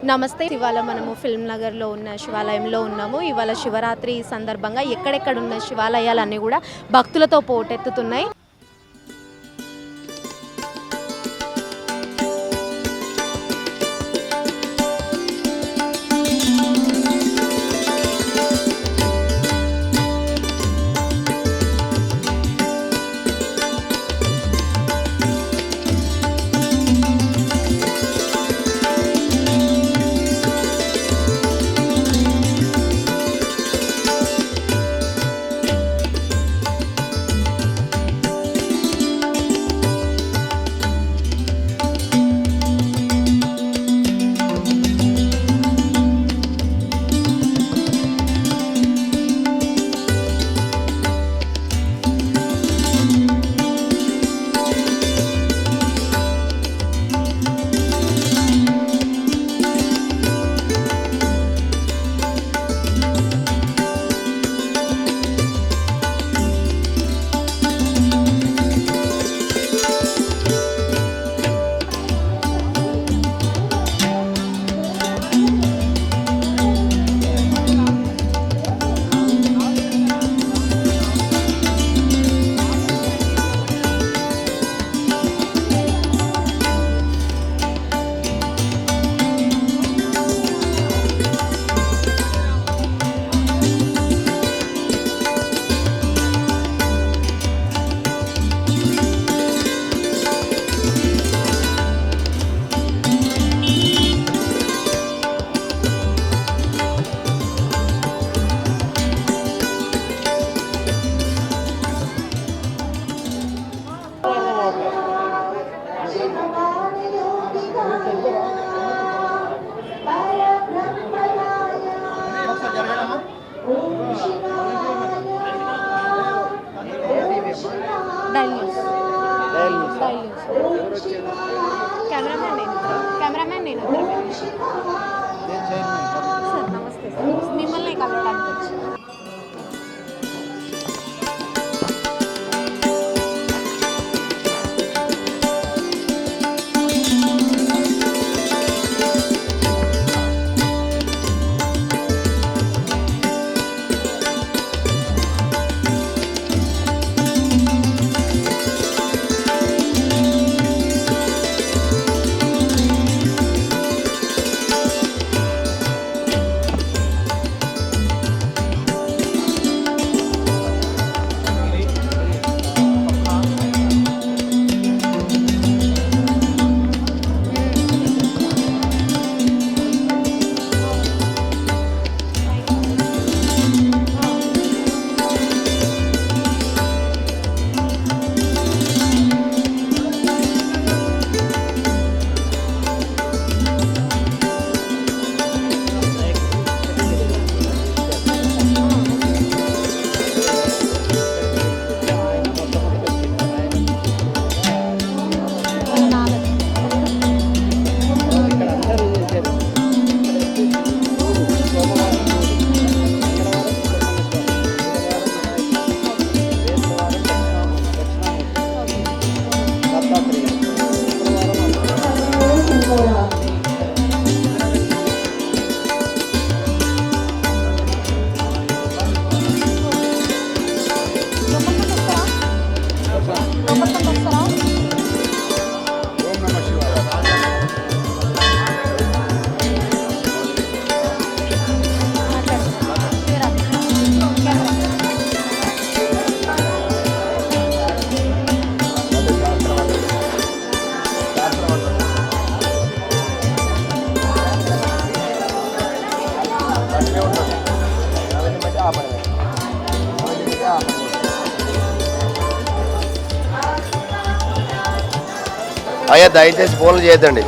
నమస్తే. ఇవాళ మనము ఫిల్మ్ నగర్లో ఉన్న శివాలయంలో ఉన్నాము. ఇవాళ శివరాత్రి సందర్భంగా ఎక్కడెక్కడ ఉన్న శివాలయాలన్నీ కూడా భక్తులతో పోటెత్తుతున్నాయి. కెమెరామ్యాన్ నేను సార్. నమస్తే సార్, మిమ్మల్ని కలవడానికి వచ్చి. అయ్యా దయచేసి ఫోన్లు చేయొద్దండి.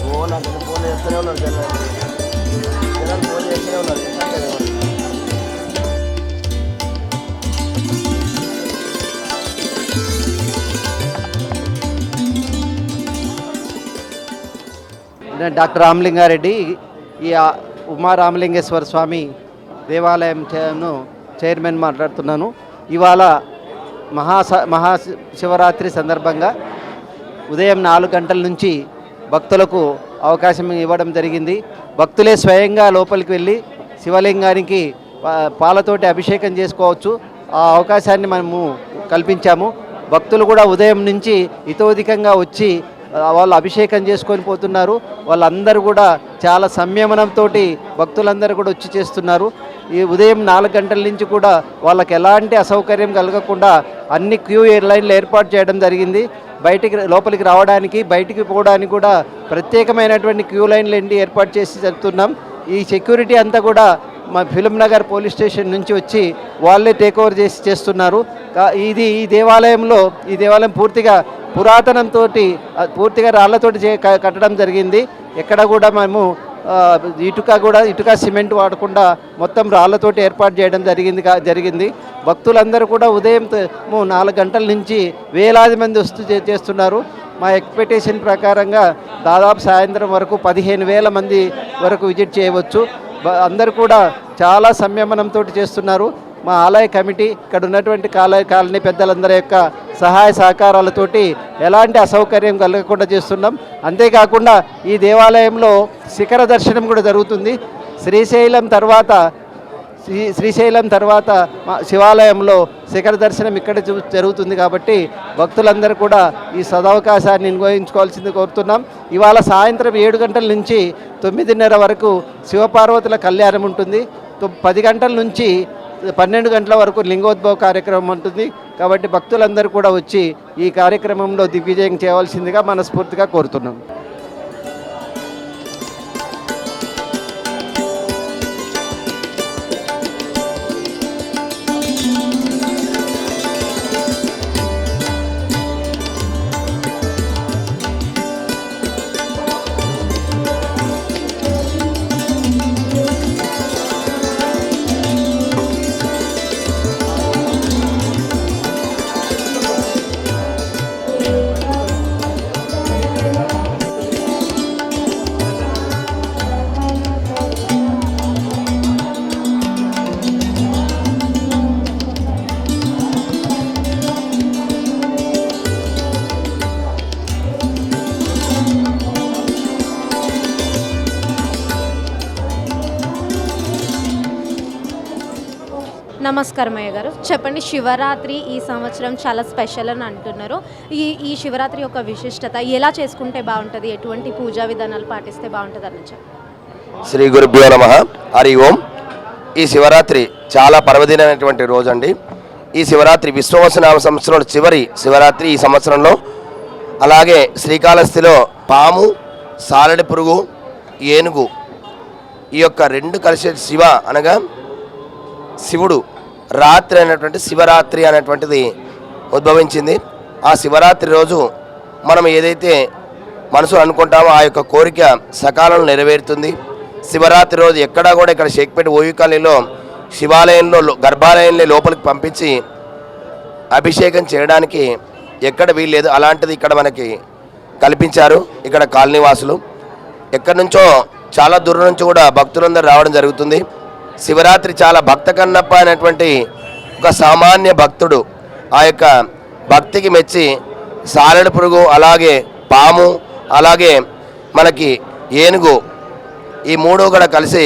ఫోన్ అంటే ఫోన్ చేస్తూనే ఉన్నారు జనాలు ఫోన్ చేస్తూనే ఉన్నారు. నేను డాక్టర్ రామలింగారెడ్డి, ఈ ఉమా రామలింగేశ్వర స్వామి దేవాలయం చైర్మన్ మాట్లాడుతున్నాను. ఇవాళ మహాశివరాత్రి సందర్భంగా ఉదయం 4 గంటల నుంచి భక్తులకు అవకాశం ఇవ్వడం జరిగింది. భక్తులే స్వయంగా లోపలికి వెళ్ళి శివలింగానికి పాలతోటి అభిషేకం చేసుకోవచ్చు. ఆ అవకాశాన్ని మనము కల్పించాము. భక్తులు కూడా ఉదయం నుంచి ఇతోధికంగా వచ్చి వాళ్ళు అభిషేకం చేసుకొని పోతున్నారు. వాళ్ళందరూ కూడా చాలా సంయమనంతో భక్తులందరూ కూడా వచ్చి చేస్తున్నారు. ఈ ఉదయం 4 గంటల నుంచి కూడా వాళ్ళకి ఎలాంటి అసౌకర్యం కలగకుండా అన్ని క్యూ లైన్లు ఏర్పాటు చేయడం జరిగింది. లోపలికి రావడానికి బయటికి పోవడానికి కూడా ప్రత్యేకమైనటువంటి క్యూ లైన్లు ఏర్పాటు చేసి జరుపుతున్నాం. ఈ సెక్యూరిటీ అంతా కూడా మా ఫిల్మ్ నగర్ పోలీస్ స్టేషన్ నుంచి వచ్చి వాళ్ళే టేక్ ఓవర్ చేస్తున్నారు. ఈ దేవాలయం పూర్తిగా పురాతనంతో పూర్తిగా రాళ్లతోటి కట్టడం జరిగింది. ఎక్కడ కూడా మేము ఇటుక సిమెంట్ వాడకుండా మొత్తం రాళ్లతోటి ఏర్పాటు చేయడం జరిగింది. భక్తులందరూ కూడా ఉదయం 4 గంటల నుంచి వేలాది మంది చేస్తున్నారు. మా ఎక్స్పెక్టేషన్ ప్రకారంగా దాదాపు సాయంత్రం వరకు 15,000 మంది వరకు విజిట్ చేయవచ్చు. అందరూ కూడా చాలా సంయమనంతో చేస్తున్నారు. మా ఆలయ కమిటీ, ఇక్కడ ఉన్నటువంటి కాలనీ పెద్దలందరి యొక్క సహాయ సహకారాలతోటి ఎలాంటి అసౌకర్యం కలగకుండా చేస్తున్నాం. అంతేకాకుండా ఈ దేవాలయంలో శిఖర దర్శనం కూడా జరుగుతుంది. శ్రీశైలం తర్వాత శివాలయంలో శిఖర దర్శనం ఇక్కడ జరుగుతుంది. కాబట్టి భక్తులందరూ కూడా ఈ సదవకాశాన్ని వినియోగించుకోవాల్సింది కోరుతున్నాం. ఇవాళ సాయంత్రం 7 గంటల నుంచి 9:30 వరకు శివపార్వతుల కళ్యాణం ఉంటుంది. 10 గంటల నుంచి 12 గంటల వరకు లింగోద్భవ కార్యక్రమం ఉంటుంది. కాబట్టి భక్తులందరూ కూడా వచ్చి ఈ కార్యక్రమంలో దిగ్విజయం చేయవలసిందిగా మనస్ఫూర్తిగా కోరుతున్నాం. నమస్కారం అయ్య గారు, చెప్పండి. శివరాత్రి ఈ సంవత్సరం చాలా స్పెషల్ అని అంటున్నారు. ఈ శివరాత్రి యొక్క విశిష్టత ఎలా చేసుకుంటే బాగుంటుంది, ఎటువంటి పూజా విధానాలు పాటిస్తే బాగుంటుంది అని చెప్పండి. శ్రీ గురుభ్యో నమః. హరి ఓం. ఈ శివరాత్రి చాలా పర్వదినమైనటువంటి రోజు అండి. ఈ శివరాత్రి విశ్వవసనామ సంవత్సరంలో చివరి శివరాత్రి ఈ సంవత్సరంలో. అలాగే శ్రీకాళహస్తిలో పాము, సాలెడి పురుగు, ఏనుగు ఈ యొక్క 2 కలిసే శివ అనగా శివుడు రాత్రి అనేటువంటి శివరాత్రి అనేటువంటిది ఉద్భవించింది. ఆ శివరాత్రి రోజు మనం ఏదైతే మనసు అనుకుంటామో ఆ యొక్క కోరిక సకాలంలో నెరవేరుతుంది. శివరాత్రి రోజు ఎక్కడా కూడా ఇక్కడ షేక్పేట ఓయూ కాలనీలో శివాలయంలో గర్భాలయంలో లోపలికి పంపించి అభిషేకం చేయడానికి ఎక్కడ వీల్లేదు. అలాంటిది ఇక్కడ మనకి కల్పించారు. ఇక్కడ కాలనీ వాసులు ఎక్కడి నుంచో చాలా దూరం నుంచి కూడా భక్తులందరూ రావడం జరుగుతుంది. శివరాత్రి చాలా భక్త కన్నప్ప అనేటువంటి ఒక సామాన్య భక్తుడు ఆ యొక్క భక్తికి మెచ్చి సాలెడు పురుగు, అలాగే పాము, అలాగే మనకి ఏనుగు ఈ 3 కూడా కలిసి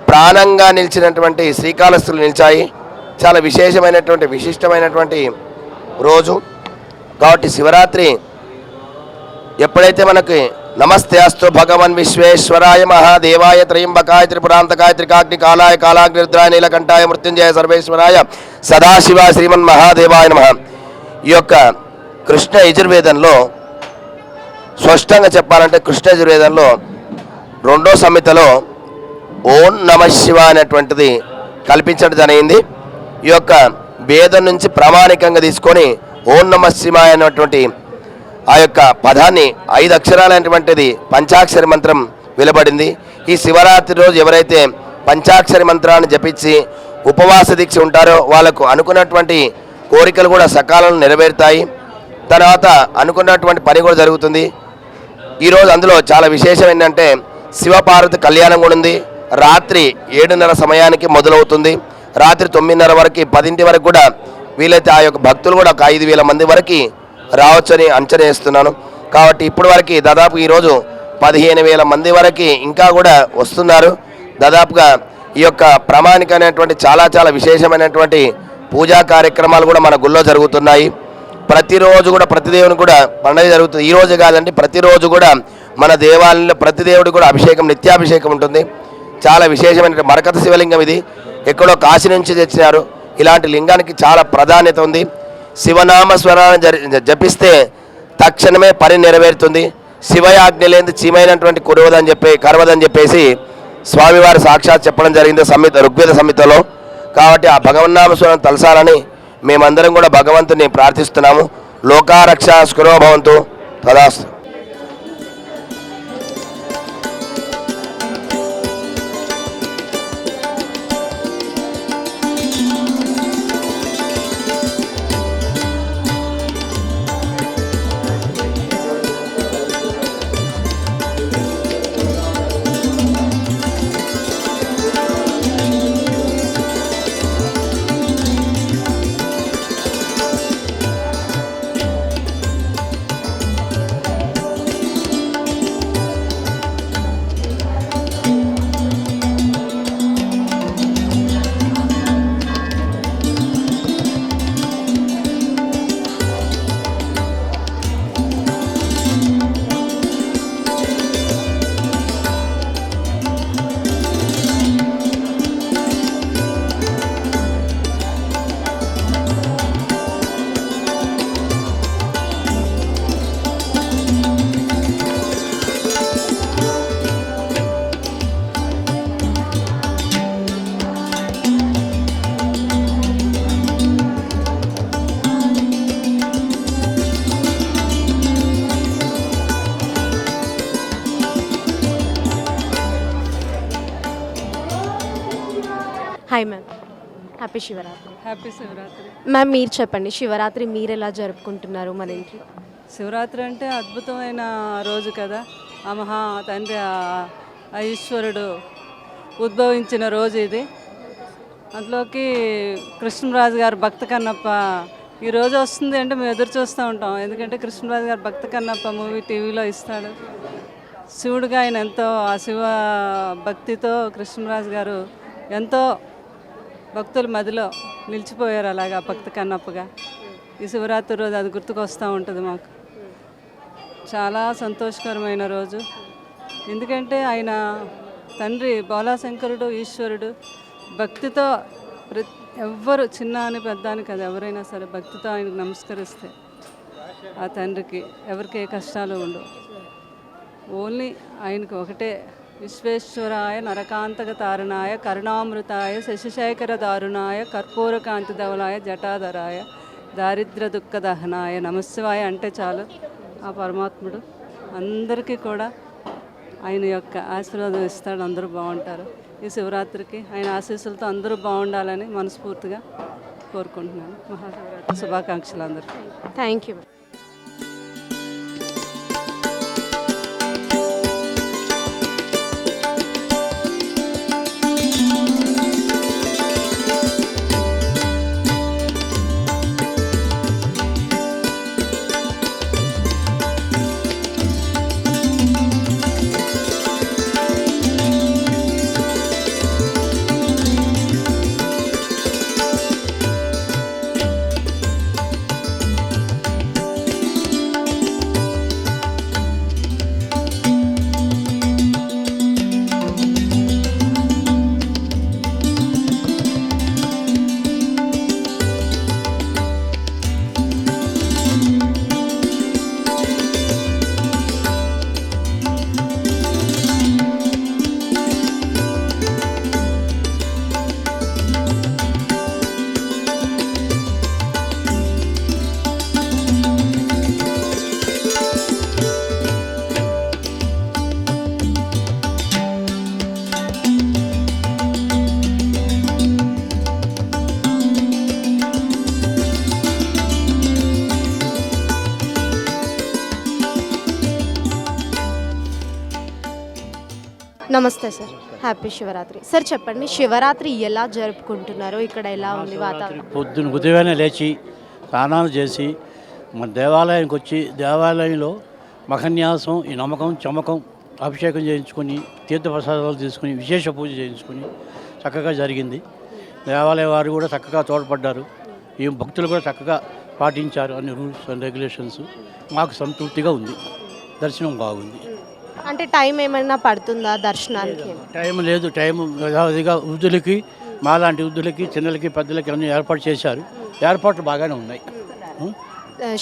ప్రాణంగా నిలిచినటువంటి శ్రీకాళహస్తులు నిలిచాయి. చాలా విశిష్టమైనటువంటి రోజు కాబట్టి శివరాత్రి ఎప్పుడైతే మనకి నమస్తే అస్తు భగవన్ విశ్వేశ్వరాయ మహాదేవాయ త్రయంబకాయ త్రిపురాంతకాయ త్రికాగ్ని కాలాయ కాలాగ్నిరుద్రాయ నీలకంఠాయ మృత్యుంజయ సర్వేశ్వరాయ సదాశివ శ్రీమన్ మహాదేవాయ నమః. ఈ యొక్క కృష్ణ యజుర్వేదంలో స్పష్టంగా చెప్పాలంటే కృష్ణ యజుర్వేదంలో 2వ సంహితలో ఓం నమః శివ అనేటువంటిది కల్పించడం జరిగింది. ఈ యొక్క వేదం నుంచి ప్రామాణికంగా తీసుకొని ఓం నమః శివాయ అనేటువంటి ఆ యొక్క పదాన్ని 5 అక్షరాలైనటువంటిది పంచాక్షరి మంత్రం వెలువడింది. ఈ శివరాత్రి రోజు ఎవరైతే పంచాక్షరి మంత్రాన్ని జపించి ఉపవాస దీక్ష ఉంటారో వాళ్ళకు అనుకున్నటువంటి కోరికలు కూడా సకాలంలో నెరవేరుతాయి. తర్వాత అనుకున్నటువంటి పని కూడా జరుగుతుంది. ఈరోజు అందులో చాలా విశేషం ఏంటంటే శివపార్వతి కళ్యాణం కూడా ఉంది. రాత్రి 7:30 సమయానికి మొదలవుతుంది. రాత్రి 9:30 వరకు 10 వరకు కూడా వీలైతే ఆ యొక్క భక్తులు కూడా ఒక 5,000 మంది వరకు రావచ్చని అంచనా వేస్తున్నాను. కాబట్టి ఇప్పటి వరకు దాదాపు ఈరోజు 15,000 మంది వరకు ఇంకా కూడా వస్తున్నారు. దాదాపుగా ఈ యొక్క ప్రామాణికమైనటువంటి చాలా విశేషమైనటువంటి పూజా కార్యక్రమాలు కూడా మన గుళ్ళో జరుగుతున్నాయి. ప్రతిరోజు కూడా ప్రతి దేవునికి కూడా పండుగ జరుగుతుంది. ఈ రోజు కాదండి, ప్రతిరోజు కూడా మన దేవాలయంలో ప్రతి దేవుడికి కూడా అభిషేకం, నిత్యాభిషేకం ఉంటుంది. చాలా విశేషమైన మరకత శివలింగం ఇది. ఎక్కడో కాశీ నుంచి తెచ్చినారు. ఇలాంటి లింగానికి చాలా ప్రాధాన్యత ఉంది. శివనామస్మరణ జపిస్తే తక్షణమే పని నెరవేరుతుంది. శివయాజ్ఞ లేని చీమైనటువంటి కరవదని చెప్పేసి స్వామివారు సాక్షాత్ చెప్పడం జరిగింది ఋగ్వేద సంహితలో. కాబట్టి ఆ భగవన్నామస్మరణ తలసాలని మేమందరం కూడా భగవంతుని ప్రార్థిస్తున్నాము. లోకారక్ష స్కురో భవంతు తదాస్తు. Hi ma'am, happy Shivaratri. Happy Shivaratri. Ma'am మీరు చెప్పండి, శివరాత్రి మీరు ఎలా జరుపుకుంటున్నారు మన ఇంట్లో? శివరాత్రి అంటే అద్భుతమైన రోజు కదా. ఆ మహా తండ్రి ఆ ఈశ్వరుడు ఉద్భవించిన రోజు ఇది. అందులోకి కృష్ణరాజు గారు భక్త కన్నప్ప ఈరోజు వస్తుంది అంటే మేము ఎదురు చూస్తూ ఉంటాం. ఎందుకంటే కృష్ణరాజు గారు భక్త కన్నప్ప మూవీ టీవీలో ఇస్తాడు. శివుడిగా ఆయన ఎంతో ఆ శివ భక్తితో కృష్ణరాజు గారు ఎంతో భక్తుల మధ్యలో నిలిచిపోయారు అలాగా భక్త కన్నప్పగా. ఈ శివరాత్రి రోజు అది గుర్తుకొస్తూ ఉంటుంది మాకు. చాలా సంతోషకరమైన రోజు. ఎందుకంటే ఆయన తండ్రి బాలాశంకరుడు ఈశ్వరుడు భక్తితో ఎవ్వరు చిన్న అని పెద్ద అని కదా, ఎవరైనా సరే భక్తితో ఆయనకు నమస్కరిస్తే ఆ తండ్రికి ఎవరికి ఏ కష్టాలు ఉండవు. ఓన్లీ ఆయనకు ఒకటే విశ్వేశ్వరాయ నరకాంతక తారుణాయ కరుణామృతాయ శశిశేఖర దారుణాయ కర్పూరకాంతి ధవలాయ జటాధరాయ దారిద్ర్య దుఃఖ దహనాయ నమశివాయ అంటే చాలు. ఆ పరమాత్ముడు అందరికీ కూడా ఆయన యొక్క ఆశీర్వాదం ఇస్తాడు. అందరూ బాగుంటారు. ఈ శివరాత్రికి ఆయన ఆశీస్సులతో అందరూ బాగుండాలని మనస్ఫూర్తిగా కోరుకుంటున్నాను. మహాశివరాత్రి శుభాకాంక్షలు అందరికీ. Thank you. నమస్తే సార్, హ్యాపీ శివరాత్రి. సార్ చెప్పండి, శివరాత్రి ఎలా జరుపుకుంటున్నారో, ఇక్కడ ఎలా ఉంది వాతావరణం? పొద్దున ఉదయాన్నే లేచి స్నానాలు చేసి మన దేవాలయానికి వచ్చి దేవాలయంలో మఖన్యాసం, ఈ నమ్మకం చమకం అభిషేకం చేయించుకొని తీర్థప్రసాదాలు తీసుకుని విశేష పూజ చేయించుకొని చక్కగా జరిగింది. దేవాలయ వారు కూడా చక్కగా తోడ్పడ్డారు. ఈ భక్తులు కూడా చక్కగా పాటించారు అన్ని రూల్స్ అండ్ రెగ్యులేషన్స్. మాకు సంతృప్తిగా ఉంది, దర్శనం బాగుంది. అంటే టైం ఏమైనా పడుతుందా దర్శనానికి? టైం లేదు, టైం యథావిధిగా వృద్ధులకి, మాలాంటి వృద్ధులకి, చిన్నలకి, పెద్దలకి అన్ని ఏర్పాటు చేశారు. ఏర్పాట్లు బాగానే ఉన్నాయి.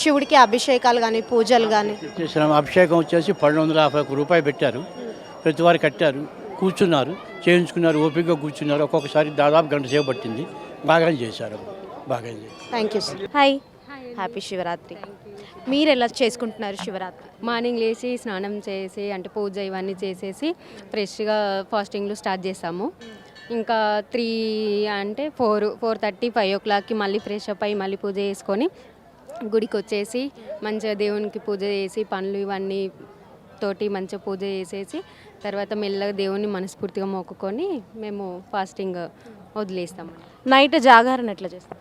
శివుడికి అభిషేకాలు కానీ పూజలు కానీ చేసిన అభిషేకం వచ్చేసి 1251 రూపాయలు పెట్టారు. ప్రతి వారు కట్టారు, కూర్చున్నారు, చేయించుకున్నారు, ఓపికగా కూర్చున్నారు. ఒక్కొక్కసారి దాదాపు గంట సేపు పట్టింది. బాగానే చేశారు, బాగానే చేశారు. Thank you sir. Hi, happy Shivaratri. మీరు ఎలా చేసుకుంటున్నారు శివరాత్రి? మార్నింగ్ లేచి స్నానం చేసి అంటే పూజ ఇవన్నీ చేసేసి ఫ్రెష్గా ఫాస్టింగ్లు స్టార్ట్ చేస్తాము. ఇంకా 3 అంటే 4:30, 5 o'clockకి మళ్ళీ ఫ్రెష్ అప్ అయ్యి మళ్ళీ పూజ చేసుకొని గుడికి వచ్చేసి మంచిగా దేవునికి పూజ చేసి పండ్లు ఇవన్నీ తోటి మంచిగా పూజ చేసేసి తర్వాత మెల్లగా దేవుని మనస్ఫూర్తిగా మొక్కుకొని మేము ఫాస్టింగ్ వదిలేస్తాము. నైట్ జాగారణ ఎట్లా చేస్తాం?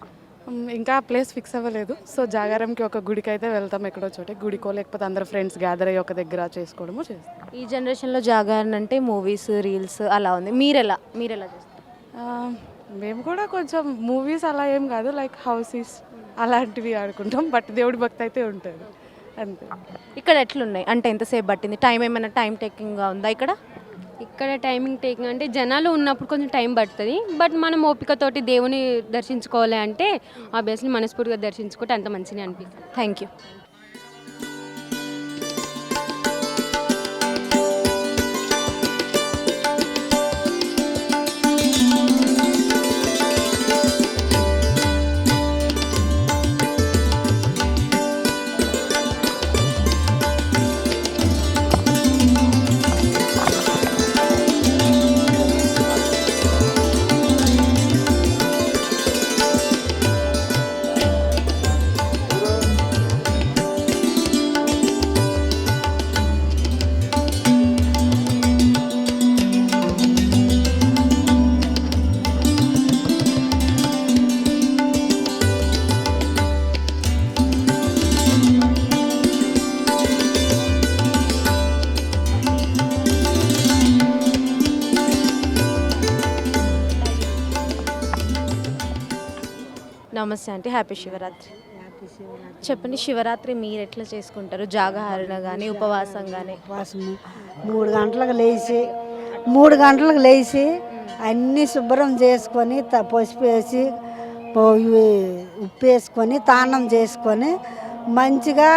ఇంకా ప్లేస్ ఫిక్స్ అవ్వలేదు. సో జాగారంకి ఒక గుడికి అయితే వెళ్తాం, ఎక్కడో చోట గుడికో లేకపోతే అందరు ఫ్రెండ్స్ గ్యాదర్ అయ్యి ఒక దగ్గర చేసుకోవడము చేస్తాం. ఈ జనరేషన్లో జాగారణ అంటే మూవీస్, రీల్స్ అలా ఉంది. మీరు ఎలా చేస్తారు? మేము కూడా కొంచెం మూవీస్ అలా ఏం కాదు, లైక్ హౌసెస్ అలాంటివి ఆడుకుంటాం. బట్ దేవుడి భక్తి అయితే ఉంటుంది అంతే. ఇక్కడ ఎట్లున్నాయి అంటే ఎంతసేపు పట్టింది? టైం ఏమైనా టైం టేకింగ్గా ఉందా ఇక్కడ? ఇక్కడ టైమింగ్ టేకింగ్ అంటే జనాలు ఉన్నప్పుడు కొంచెం టైం పడుతుంది. బట్ మనం ఓపికతోటి దేవుని దర్శించుకోవాలి అంటే ఆబ్వియస్లీ మనస్ఫూర్తిగా దర్శించుకుంటే అంత మంచిగా అనిపిస్తుంది. Thank you. నమస్తే ఆంటీ, హ్యాపీ శివరాత్రి. చెప్పండి, శివరాత్రి మీరు ఎట్లా చేసుకుంటారు? జాగరణ కానీ ఉపవాసం కానీ? ఉపవాసము 3 గంటలకు లేచి అన్నీ శుభ్రం చేసుకొని పసుపు వేసి ఉప్పు వేసుకొని తానం చేసుకొని మంచిగా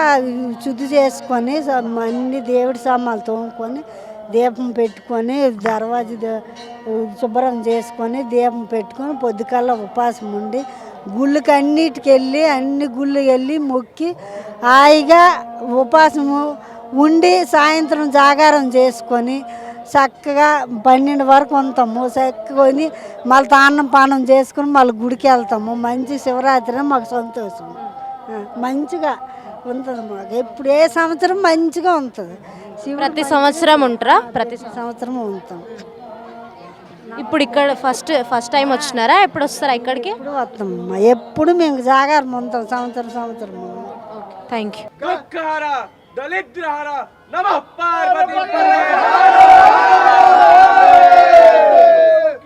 శుద్ధి చేసుకొని అన్ని దేవుడి సామాన్లు తోముకొని దీపం పెట్టుకొని దర్వాజా శుభ్రం చేసుకొని దీపం పెట్టుకొని పొద్దుకల్లా ఉపవాసం ఉండి గుళ్ళకి అన్నిటికి వెళ్ళి అన్ని గుళ్ళు వెళ్ళి మొక్కి హాయిగా ఉపవాసము ఉండి సాయంత్రం జాగారం చేసుకొని చక్కగా 12 వరకు ఉంటాము. చక్కకొని మళ్ళీ తాన్నం పానం చేసుకొని మళ్ళీ గుడికి వెళ్తాము. మంచి శివరాత్రి మాకు సంతోషం, మంచిగా ఉంటుంది మాకు. ఎప్పుడు ఏ సంవత్సరం మంచిగా ఉంటుంది. ప్రతి సంవత్సరం ఉంటారా? ప్రతి సంవత్సరం ఉంటాం. ఇప్పుడు ఇక్కడ ఫస్ట్ టైం వచ్చినారా? ఎప్పుడు వస్తారా ఇక్కడికి? ఎప్పుడు వస్తామమ్మా, ఎప్పుడు మేము జాగారం ఉంటాం సంవత్సరం. Thank you. దళిద్రహర నమః పార్వతీ